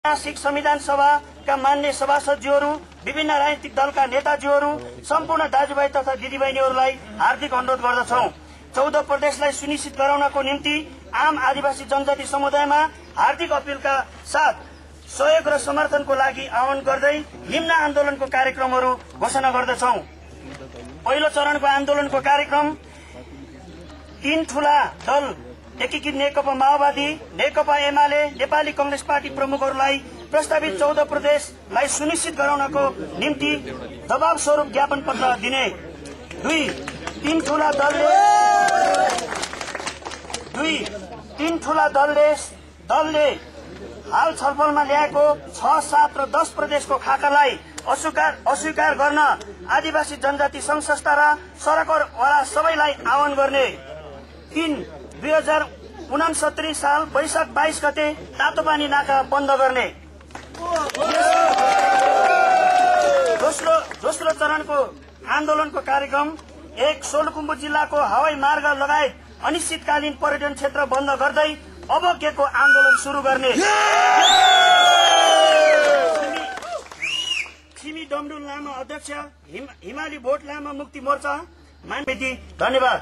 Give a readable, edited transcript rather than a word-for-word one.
ऐतिहासिक संविधान सभाका मान्य सभासदज्यूहरू, विभिन्न राजनीतिक दलका नेताज्यूहरू, सम्पूर्ण दाजुभाइ तथा दिदीबहिनीहरूलाई हार्दिक अनुरोध गर्दछौं। 14 प्रदेशलाई सुनिश्चित गराउनको निम्ति आम आदिवासी जनजाति समुदायमा हार्दिक अपीलका साथ सहयोग र समर्थनको लागि आह्वान गर्दै निम्न आन्दोलनको कार्यक्रमहरू घोषणा गर्दछौं। पहिलो चरणको आन्दोलनको कार्यक्रम 3 ठूला दल एकीकृत नेकपा माओवादी, नेकपा एमाले, नेपाली कांग्रेस पार्टी प्रमुखहरूलाई प्रस्तावित 14 प्रदेशलाई सुनिश्चित गराउनको निम्ति दबाव स्वरूप ज्ञापन पत्र दिने। 2 तीन ठूला दलले हाल छलफलमा ल्याएको 6, 7 र 10 प्रदेशको खाकालाई अस्वीकार गर्न आदिवासी जनजाति संघ संस्था र सरकारवाला सबैलाई आह्वान गर्ने। 3 2069 साल वैशाख 22 गते तातोपानी नाका बन्द गर्ने। दोस्रो चरणको आन्दोलनको कार्यक्रम 1 सोलुखुम्बु जिल्लाको हवाई मार्ग लगायत अनिश्चितकालीन पर्यटन क्षेत्र बन्द गर्दै अवज्ञाको आन्दोलन शुरू गर्ने। छिमी डमडुल लामा अध्यक्ष, हिमाली भोट लामा मुक्ति मोर्चा, मानवेदी। धन्यवाद।